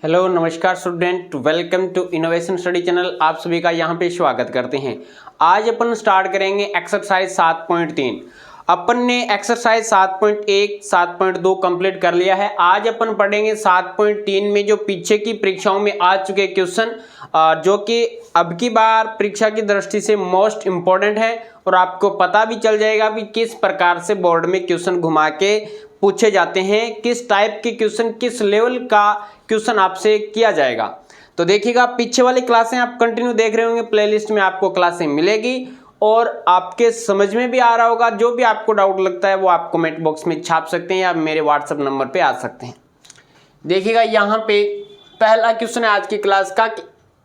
Hello नमस्कार student, welcome to innovation study channel. आप सभी का यहाँ पे स्वागत करते हैं। आज अपन स्टार्ट करेंगे एक्सरसाइज 7.3। अपन ने एक्सरसाइज 7.1, 7.2 कंप्लीट कर लिया है। आज अपन पढ़ेंगे 7.3 में जो पीछे की परीक्षाओं में आ चुके क्वेश्चन, जो कि अब की बार परीक्षा की दृष्टि से मोस्ट इम्पोर्टेंट है और आपको पता भी चल जाएगा कि किस प्रकार से बोर्ड में क्वेश्चन घुमा के पूछे जाते हैं, किस टाइप के क्वेश्चन, किस लेवल का क्वेश्चन आपसे किया जाएगा। तो देखिएगा, पीछे वाली क्लासें आप कंटिन्यू देख रहे होंगे, प्लेलिस्ट में आपको क्लासें मिलेगी और आपके समझ में भी आ रहा होगा। जो भी आपको डाउट लगता है वो आप कमेंट बॉक्स में छाप सकते हैं या मेरे व्हाट्सएप नंबर पे आ सकते हैं। देखिएगा, यहाँ पे पहला क्वेश्चन है आज की क्लास का कि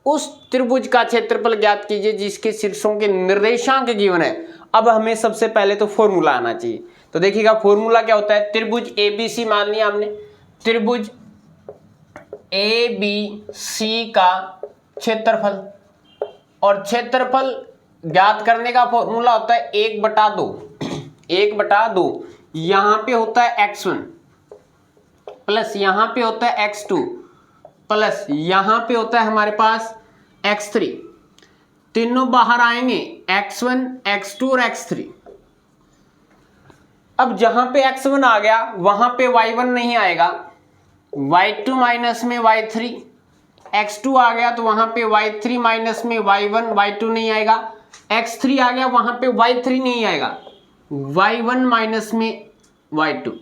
उस त्रिभुज का क्षेत्रफल ज्ञात कीजिए जिसके शीर्षों के निर्देशांक गिवन है। अब हमें सबसे पहले तो फॉर्मूला आना चाहिए। तो देखिएगा, फॉर्मूला क्या होता है। त्रिभुज ABC मान लिया हमने, त्रिभुज ABC का क्षेत्रफल, और क्षेत्रफल ज्ञात करने का फॉर्मूला होता है 1/2। 1/2 यहाँ पे होता है x1 प्लस यहाँ पे होता है x2 प्लस यहाँ पे होता है हमारे पास x3। तीनों बाहर आएंगे, x1, x2 और x3। अब जहां पे x1 आ गया वहां पे y1 नहीं आएगा, y2 माइनस में y3। x2 आ गया तो वहां पे y3 माइनस में y1, y2 नहीं आएगा। x3 आ गया वहां पे y3 नहीं आएगा, y1 माइनस में y2।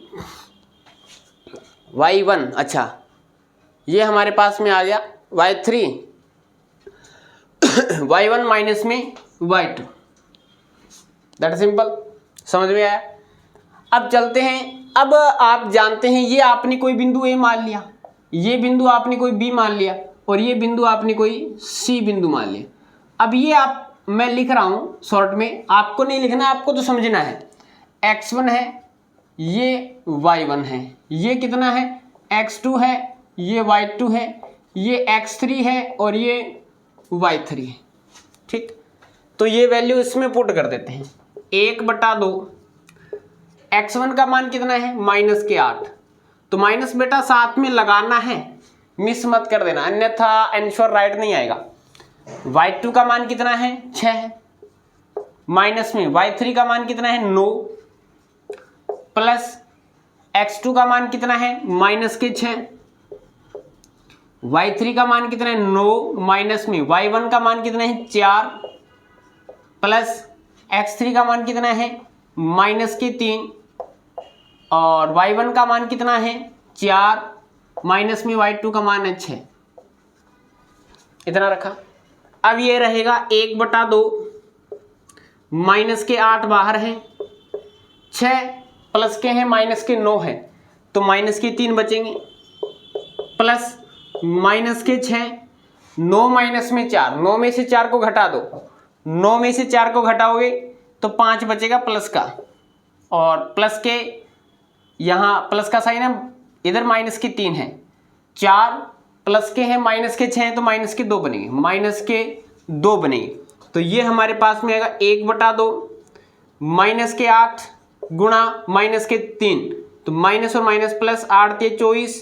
y1, अच्छा ये हमारे पास में आ गया y3, y1 माइनस में y2। दैट सिंपल, समझ में आया। अब चलते हैं। अब आप जानते हैं ये आपने कोई बिंदु A मान लिया, ये बिंदु आपने कोई B मान लिया और ये बिंदु आपने कोई C बिंदु मान लिया। अब ये मैं लिख रहा हूं शॉर्ट में, आपको नहीं लिखना, आपको तो समझना है। x1 है, ये y1 है, ये कितना है x2 है, ये y2 है, ये x3 है और ये y3 है। ठीक, तो ये वैल्यू इसमें पुट कर देते हैं। 1/2, x1 का मान कितना है -8, तो माइनस बेटा साथ में लगाना है, मिस मत कर देना, अन्यथा आंसर राइट नहीं आएगा। y2 का मान कितना है 6 है, माइनस में y3 का मान कितना है 9 प्लस x2 का मान कितना है -6, y3 का मान कितना है 9 माइनस में y1 का मान कितना है 4 प्लस x3 का मान कितना है -3 और y1 का मान कितना है 4 माइनस में y2 का मान है 6। इतना रखा। अब ये रहेगा 1/2, -8 बाहर है, 6 प्लस के हैं -9 है, तो -3 बचेंगे प्लस -6, 9 माइनस में 4, 9 में से 4 को घटा दो, 9 में से 4 को घटाओगे तो 5 बचेगा प्लस का, और प्लस के यहाँ प्लस का साइन है, इधर -3 है, 4 प्लस के हैं -6 हैं तो -2 बनेंगे, -2 बनेंगे। तो ये हमारे पास में आएगा 1/2 -8 गुणा -3, तो माइनस और माइनस प्लस 8 × 24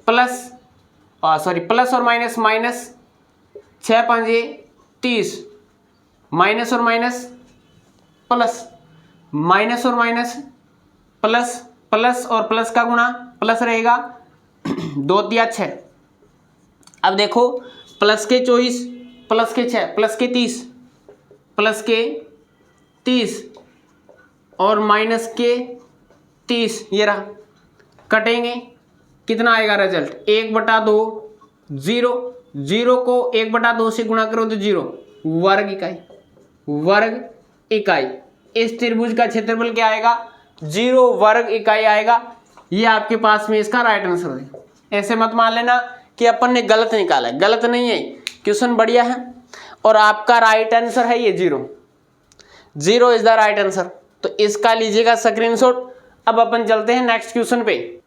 प्लस प्लस और माइनस 6 × 5 = 30, माइनस और माइनस प्लस, माइनस और माइनस प्लस, प्लस और प्लस का गुणा प्लस रहेगा, 2 × 6। अब देखो, प्लस के 24 प्लस के 6 प्लस के 30 प्लस के 30 और माइनस के 30, ये रहा, कटेंगे, कितना आएगा रिजल्ट 1/2, 0, 0 को 1/2 से गुणा करो तो 0, वर्ग इकाई, वर्ग इकाई। इस त्रिभुज का क्षेत्रफल क्या आएगा 0 वर्ग इकाई आएगा। ये आपके पास में इसका राइट आंसर है। ऐसे मत मान लेना कि अपन ने गलत निकाला है, गलत नहीं है, क्वेश्चन बढ़िया है और आपका राइट आंसर है ये 0 इज द राइट आंसर। तो इसका लीजिएगा स्क्रीनशॉट। अब अपन चलते हैं नेक्स्ट क्वेश्चन पे।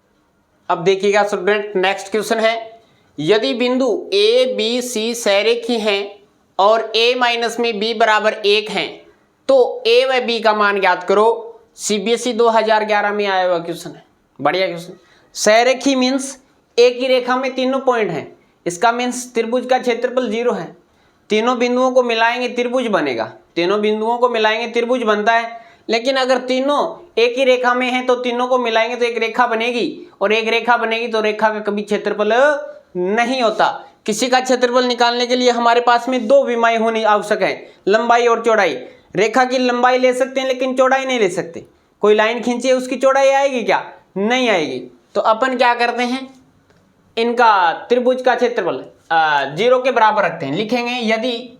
अब देखिएगा स्टूडेंट, नेक्स्ट क्वेश्चन है, यदि बिंदु A B C सरेखी हैं और A माइनस में B बराबर 1 हैं तो A व B का मान ज्ञात करो। CBSE 2011 में आया हुआ क्वेश्चन है, बढ़िया क्वेश्चन। सरेखी मीन्स एक ही रेखा में तीनों पॉइंट हैं, इसका मीन्स त्रिभुज का क्षेत्रफल 0 है। तीनों बिंदुओं को मिलाएंगे त्रिभुज बनेगा, तीनों बिंदुओं को मिलाएंगे त्रिभुज बनता है। लेकिन अगर तीनों एक ही रेखा में हैं तो तीनों को मिलाएंगे तो एक रेखा बनेगी, और एक रेखा बनेगी तो रेखा का कभी क्षेत्रफल नहीं होता। किसी का क्षेत्रफल निकालने के लिए हमारे पास में दो विमाएं होनी आवश्यक है, लंबाई और चौड़ाई। रेखा की लंबाई ले सकते हैं लेकिन चौड़ाई नहीं ले सकते। कोई लाइन खींचे उसकी चौड़ाई आएगी क्या? नहीं आएगी। तो अपन क्या करते हैं, इनका त्रिभुज का क्षेत्रफल 0 के बराबर रखते हैं। लिखेंगे यदि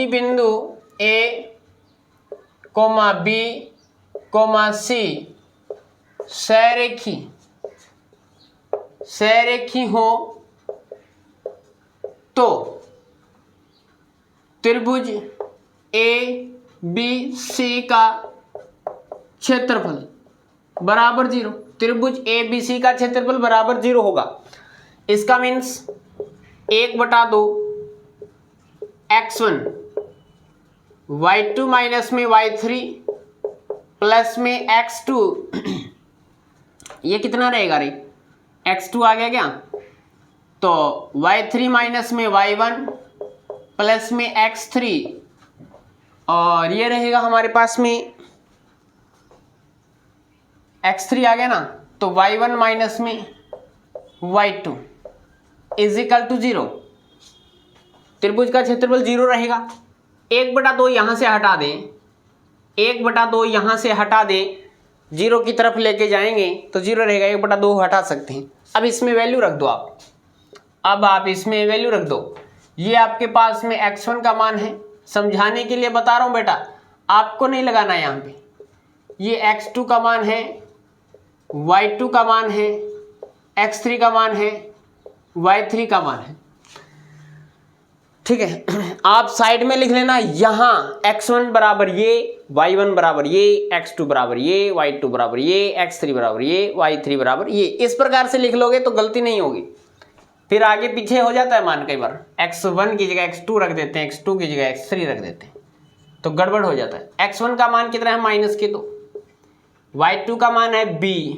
बिंदु ए कोमा बी कोमा सी सरेखी हो तो त्रिभुज ए बी सी का क्षेत्रफल बराबर 0। त्रिभुज ए बी सी का क्षेत्रफल बराबर 0 होगा। इसका मीन्स 1/2 x1 y2 माइनस में y3 प्लस में x2 ये कितना रहेगा रे? x2 आ गया क्या? तो y3 माइनस में y1 प्लस में x3, और ये रहेगा हमारे पास में x3 आ गया ना, तो y1 माइनस में y2 इज इक्वल टू 0। त्रिभुज का क्षेत्रफल 0 रहेगा। 1/2 यहाँ से हटा दें, 1/2 यहाँ से हटा दें, 0 की तरफ लेके जाएंगे तो 0 रहेगा। 1/2 हटा सकते हैं। अब इसमें वैल्यू रख दो आप, अब आप इसमें वैल्यू रख दो। ये आपके पास में x1 का मान है, समझाने के लिए बता रहा हूँ बेटा, आपको नहीं लगाना है यहाँ पे। ये x2 का मान है, y2 का मान है, x3 का मान है, y3 का मान है। ठीक है, आप साइड में लिख लेना, यहाँ x1 बराबर ये, y1 बराबर ये, x2 बराबर ये, y2 बराबर ये, x3 बराबर ये, y3 बराबर ये। इस प्रकार से लिख लोगे तो गलती नहीं होगी। फिर आगे पीछे हो जाता है मान, कई बार x1 की जगह x2 रख देते हैं, x2 की जगह x3 रख देते हैं, तो गड़बड़ हो जाता है। x1 का मान कितना है? -2। y2 का मान है b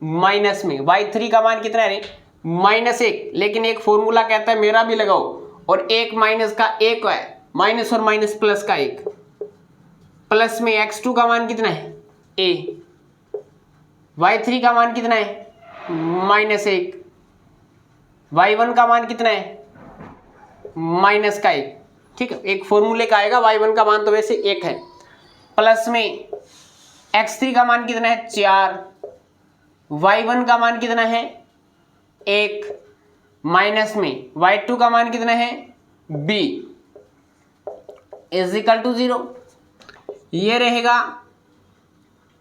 माइनस में, y3 का मान कितना है? -1। लेकिन एक फॉर्मूला कहता है, मेरा भी लगाओ, और एक माइनस का एक है, माइनस और माइनस प्लस का एक, प्लस में x2 का मान कितना है? a, y3 का मान कितना है? -1, y1 का मान कितना है? -1। ठीक है, एक फॉर्मूले का आएगा। y1 का मान तो वैसे 1 है, प्लस में x3 का मान कितना है? 4, y1 का मान कितना है? 1, माइनस में y2 का मान कितना है? b is equal to 0। ये रहेगा,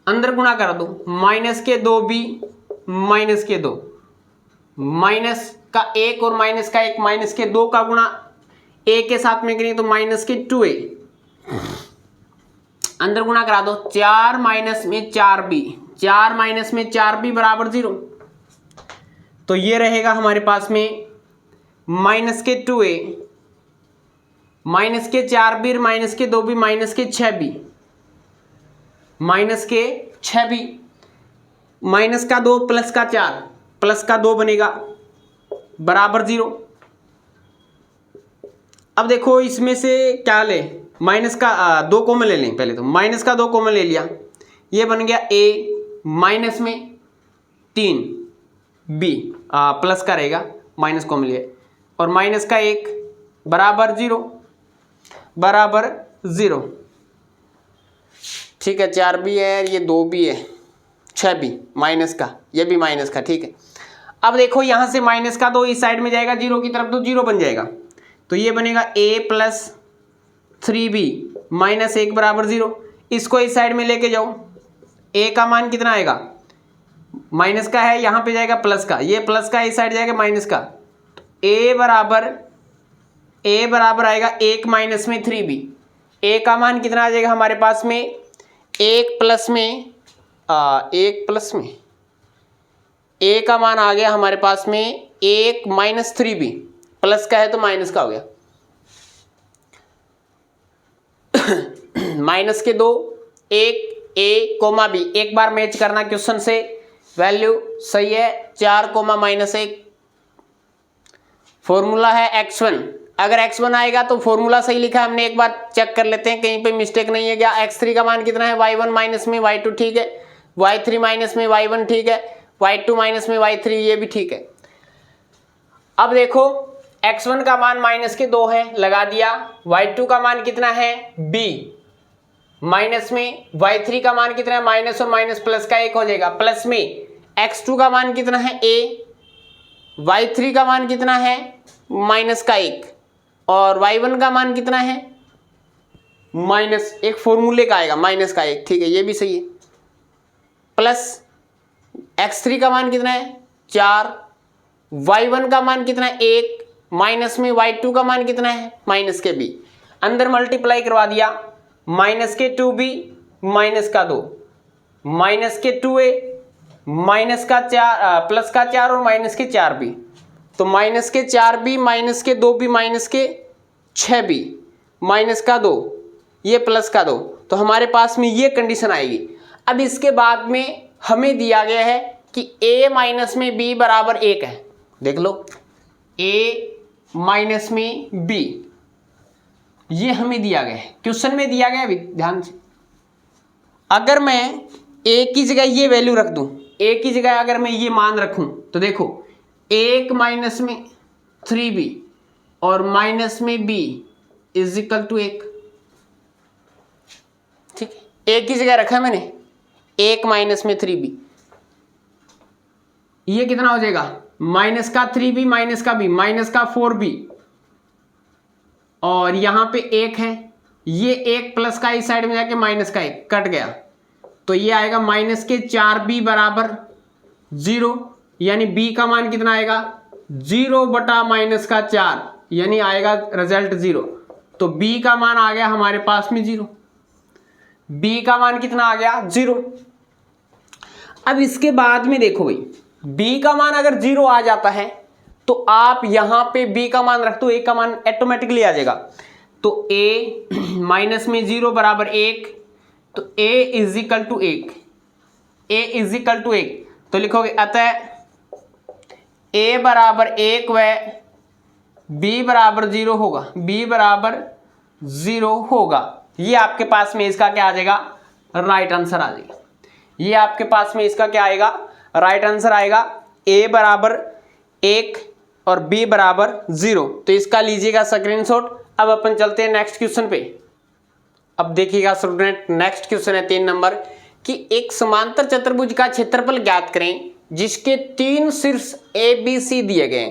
अंदर गुणा कर दो, -2b -2, माइनस का 1 और माइनस का 1, -2 का गुणा a के साथ में करेंगे तो -2a, अंदर गुणा करा दो, 4 माइनस में 4b, 4 माइनस में 4b बराबर 0। तो ये रहेगा हमारे पास में -2a, -4b, -2b, -6b, -6b, -2 plus का 4 प्लस का 2 बनेगा बराबर 0। अब देखो इसमें से क्या ले, माइनस का 2 कॉमन ले लें पहले, तो माइनस का 2 कॉमन ले लिया, ये बन गया a, माइनस में 3b, प्लस का रहेगा, माइनस कॉमन लिया, और माइनस का 1 बराबर 0। ठीक है, 4b है, ये 2b है, 6b माइनस का, ये भी माइनस का। ठीक है, अब देखो यहाँ से माइनस का 2 इस साइड में जाएगा 0 की तरफ, तो 0 बन जाएगा। तो ये बनेगा a प्लस 3b -1 बराबर 0। इसको इस साइड में लेके जाओ, a का मान कितना आएगा? माइनस का है, यहाँ पे जाएगा प्लस का, ये प्लस का इस साइड जाएगा माइनस का, तो a बराबर आएगा 1 माइनस में 3b। a का मान कितना आ जाएगा हमारे पास में? 1 प्लस में a का मान आ गया हमारे पास में 1 माइनस 3b, प्लस का है तो माइनस का हो गया, माइनस के 2, 1 ए कोमा बी, एक बार मैच करना क्वेश्चन से, वैल्यू सही है 4 कोमा -1। फॉर्मूला है x1, अगर x1 आएगा तो फॉर्मूला सही लिखा है हमने, एक बार चेक कर लेते हैं कहीं पे मिस्टेक नहीं है क्या। x3 का मान कितना है, y1 माइनस में y2 ठीक है, y3 माइनस में y1 ठीक है, y2 माइनस में y3 ये भी ठीक है। अब देखो x1 का मान -2 है, लगा दिया। y2 का मान कितना है b, माइनस में y3 का मान कितना है, माइनस और माइनस प्लस का 1 हो जाएगा, प्लस में x2 का मान कितना है a, y3 का मान कितना है माइनस का 1 और y1 का मान कितना है माइनस, एक फॉर्मूले का आएगा माइनस का 1, ठीक है ये भी सही है। प्लस x3 का मान कितना है 4, y1 का मान कितना है 1, माइनस में y2 का मान कितना है माइनस के b, अंदर मल्टीप्लाई करवा दिया, माइनस के 2b माइनस का 2, माइनस के 2a माइनस का 4 प्लस का 4 और माइनस के 4b, तो माइनस के 4b माइनस के 2b माइनस के 6b माइनस का 2 ये प्लस का 2, तो हमारे पास में ये कंडीशन आएगी। अब इसके बाद में हमें दिया गया है कि a माइनस में b बराबर 1 है, देख लो a माइनस में b ये हमें दिया गया है, क्वेश्चन में दिया गया है, ध्यान से। अगर मैं a की जगह ये वैल्यू रख दूं, a की जगह अगर मैं ये मान रखूं तो देखो 1 माइनस में 3b और माइनस में b इज इक्वल टू 1, ठीक है। a की जगह रखा मैंने 1 माइनस में 3b, ये कितना हो जाएगा माइनस का 3b माइनस का b माइनस का 4b और यहां पे 1 है, ये 1 प्लस का इस साइड में जाके माइनस का 1 कट गया, तो ये आएगा माइनस के 4b बराबर 0, यानी b का मान कितना आएगा 0 बटा माइनस का 4, यानी आएगा रिजल्ट 0, तो b का मान आ गया हमारे पास में 0, b का मान कितना आ गया 0। अब इसके बाद में देखो भाई b का मान अगर 0 आ जाता है तो आप यहां पे b का मान रख दो, a का मान ऑटोमेटिकली आ जाएगा, तो a माइनस में 0 बराबर 1, तो a is equal to 1, a is equal to 1, तो लिखोगे अतः a बराबर 1 व b बराबर 0 होगा, b बराबर 0 होगा, ये आपके पास में इसका क्या आ जाएगा राइट आंसर आ जाएगा, ये आपके पास में इसका क्या आएगा राइट आंसर आएगा, a बराबर 1 और b बराबर 0, तो इसका लीजिएगा स्क्रीनशॉट। अब अपन चलते हैं नेक्स्ट क्वेश्चन पे। अब देखिएगा स्टूडेंट नेक्स्ट क्वेश्चन है 3 नंबर कि एक समांतर चतुर्भुज का क्षेत्रफल ज्ञात करें जिसके 3 शीर्ष ए बी सी दिए गए।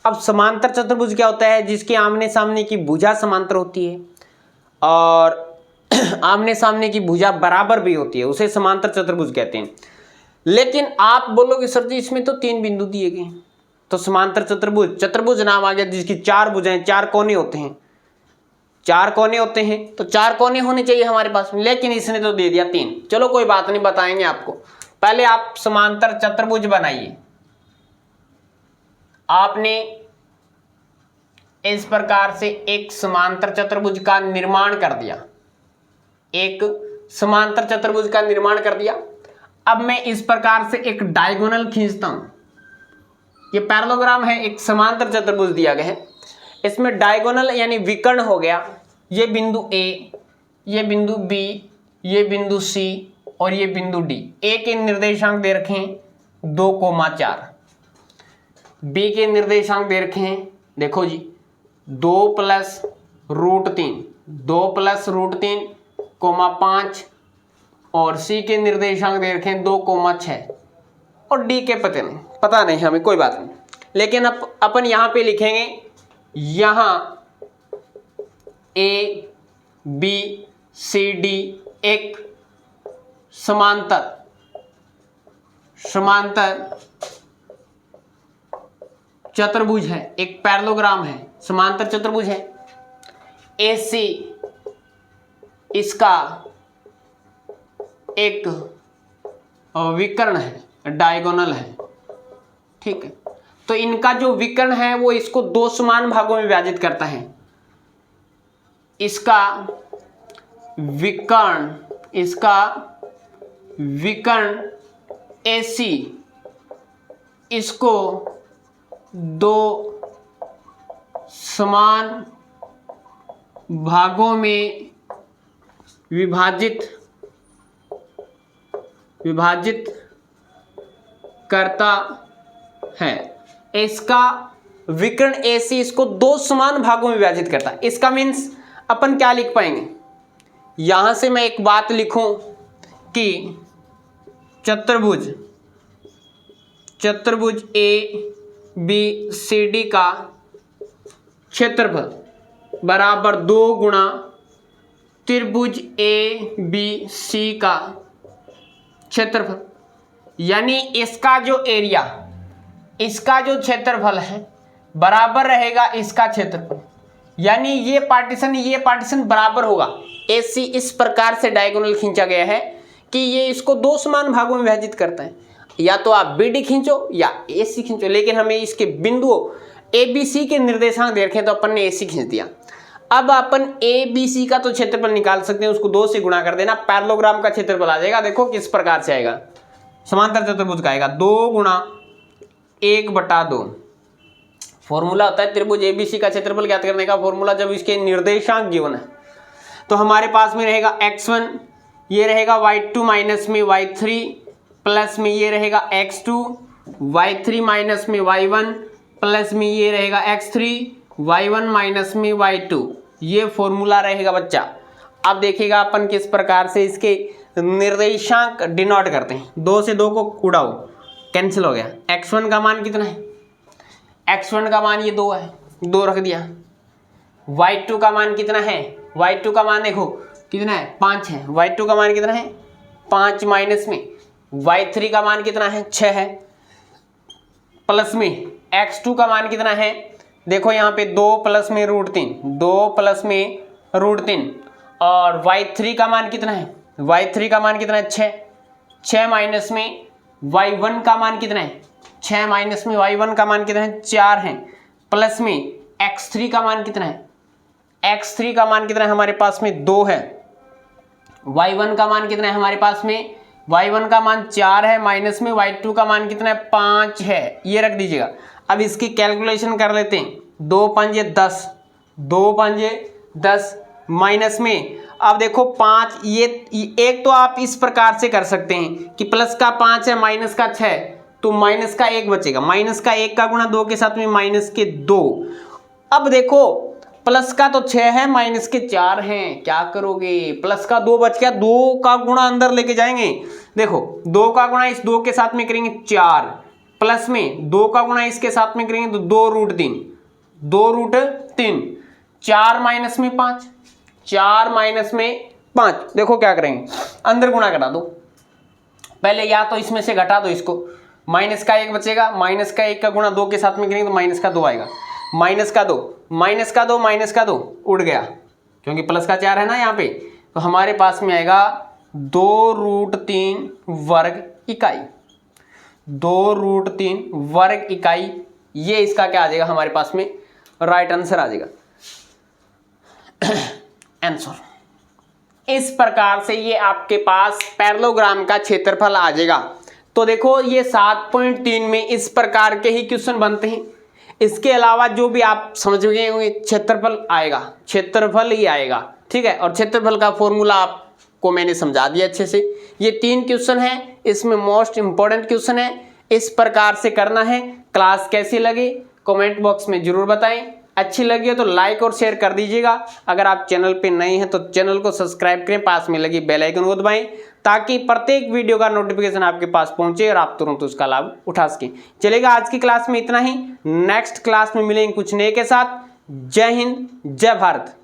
अब समांतर चतुर्भुज क्या होता है, जिसके आमने सामने की भुजा समांतर होती है और आमने सामने की भुजा बराबर भी होती है, उसे समांतर चतुर्भुज कहते हैं। लेकिन आप बोलोगे सर जी इसमें तो 3 बिंदु दिए गए हैं, तो समांतर चतुर्भुज, चतुर्भुज नाम आ गया जिसकी 4 भुजाएं 4 कोने होते हैं, 4 कोने होते हैं, तो 4 कोने होने चाहिए हमारे पास में, लेकिन इसने तो दे दिया 3। चलो कोई बात नहीं, बताएंगे आपको। पहले आप समांतर चतुर्भुज बनाइए। आपने इस प्रकार से एक समांतर चतुर्भुज का निर्माण कर दिया, एक समांतर चतुर्भुज का निर्माण कर दिया। अब मैं इस प्रकार से एक डायगोनल खींचता हूं, ये पैरेललोग्राम है, एक समांतर चतुर्भुज दिया गया है, इसमें डायगोनल यानी विकर्ण हो गया, ये बिंदु A, ये बिंदु B, ये बिंदु C और ये बिंदु D। A के निर्देशांक दे रखे हैं 2,4, B के निर्देशांक दे रखे हैं देखो जी 2 + √3, 2 + √3, 5 और C के निर्देशांक दे रखे हैं 2,6 और D के पता नहीं हमें, कोई बात नहीं। लेकिन अपन यहां पे लिखेंगे, यहां A B C D एक समांतर चतुर्भुज है, एक पैरेललोग्राम है, समांतर चतुर्भुज है। AC इसका एक विकर्ण है, डायगोनल है, ठीक है। तो इनका जो विकर्ण है वो इसको 2 समान भागों में विभाजित करता है। इसका विकर्ण, इसका विकर्ण AC इसको दो समान भागों में विभाजित करता है। इसका विकर्ण AC इसको दो समान भागों में विभाजित करता है। इसका मीन्स अपन क्या लिख पाएंगे, यहां से मैं एक बात लिखूं कि चतुर्भुज ABCD का क्षेत्रफल बराबर 2 गुणा त्रिभुज ABC का क्षेत्रफल, यानी इसका जो एरिया, इसका जो क्षेत्रफल है बराबर रहेगा इसका क्षेत्रफल, यानी ये पार्टीशन बराबर होगा। AC इस प्रकार से डायगोनल खींचा गया है कि ये इसको दो समान भागों में विभाजित करता है। या तो आप BD खींचो या AC खींचो, लेकिन हमें इसके बिंदुओं ABC के निर्देशांक दे रखे हैं तो अपन ने AC खींच दिया। अब अपन ABC का तो क्षेत्रफल निकाल सकते हैं, उसको 2 से गुणा कर देना, पैरेललोग्राम का क्षेत्रफल आ जाएगा। देखो किस प्रकार से आएगा, समांतर चतुर्भुज का आएगा 2 गुणा 1/2। फॉर्मूला होता है त्रिभुज ABC का क्षेत्रफल ज्ञात करने का फॉर्मूला, जब इसके निर्देशांक गिवन है तो हमारे पास में रहेगा x1, ये रहेगा y2 माइनस में y3, प्लस में ये रहेगा x2, y3 माइनस में y1, प्लस में ये रहेगा x3, y1 माइनस में y2। ये फॉर्मूला रहेगा बच्चा। अब देखिएगा अपन किस प्रकार से इसके निर्देशांक डिनोट करते हैं। 2 से 2 को उड़ाओ, कैंसिल हो गया। x1 का मान कितना है, x1 का मान ये 2 है, 2 रख दिया। y2 का मान कितना है, y2 का मान देखो कितना है, 5 है। y2 का मान कितना है, 5 माइनस में y3 का मान कितना है, 6 है, प्लस में x2 का मान कितना है, देखो यहाँ पे 2 प्लस में √3, 2 प्लस में √3, और y3 का मान कितना है, y3 का मान कितना है, 6, 6 माइनस में y1 का मान कितना है, 6 माइनस में y1 का मान कितना है, 4 है, प्लस में x3 का मान कितना है, x3 का मान कितना है हमारे पास में 2 है, y1 का मान कितना है हमारे पास में, y1 का मान 4 है, माइनस में y2 का मान कितना है, 5 है। ये रख दीजिएगा। अब इसकी कैलकुलेशन कर लेते हैं। 2 पंजे 10, 2 पंजे 10, माइनस में अब देखो 5, ये एक तो आप इस प्रकार से कर सकते हैं कि प्लस का 5 है, माइनस का 6, तो माइनस का 1 बचेगा। माइनस का 1 का गुणा 2 के साथ में माइनस के 2। अब देखो प्लस का तो 6 है, माइनस के 4 हैं, क्या करोगे, प्लस का 2 बच गया, 2 का गुणा अंदर लेके जाएंगे। देखो 2 का गुणा इस 2 के साथ में करेंगे 4, प्लस में 2 का गुणा इसके साथ में करेंगे तो 2√3, 2√3, 4 माइनस में 5, 4 माइनस में 5। देखो क्या करेंगे, अंदर गुणा करा दो पहले, या तो इसमें से घटा दो इसको, माइनस का 1 बचेगा, माइनस का 1 का गुणा 2 के साथ में करेंगे तो माइनस का 2 आएगा, माइनस का 2, माइनस का 2, माइनस का 2 उड़ गया, क्योंकि प्लस का 4 है ना यहाँ पे, तो हमारे पास में आएगा 2√3 वर्ग इकाई, 2√3 वर्ग इकाई। ये इसका क्या आ जाएगा हमारे पास में, राइट आंसर आ जाएगा आंसर। इस प्रकार से ये आपके पास पैरेललोग्राम का क्षेत्रफल आ जाएगा। तो देखो ये 7.3 में इस प्रकार के ही क्वेश्चन बनते हैं। इसके अलावा जो भी आप समझ गए होंगे क्षेत्रफल आएगा, क्षेत्रफल ही आएगा, ठीक है। और क्षेत्रफल का फॉर्मूला आपको मैंने समझा दिया अच्छे से। ये 3 क्वेश्चन है, इसमें मोस्ट इंपॉर्टेंट क्वेश्चन है, इस प्रकार से करना है। क्लास कैसी लगी कमेंट बॉक्स में जरूर बताएं। अच्छी लगी हो तो लाइक और शेयर कर दीजिएगा। अगर आप चैनल पे नए हैं तो चैनल को सब्सक्राइब करें, पास में लगी बेल आइकन को दबाएं ताकि प्रत्येक वीडियो का नोटिफिकेशन आपके पास पहुंचे और आप तुरंत उसका लाभ उठा सकें। चलेगा, आज की क्लास में इतना ही। नेक्स्ट क्लास में मिलेंगे कुछ नए के साथ। जय हिंद, जय भारत।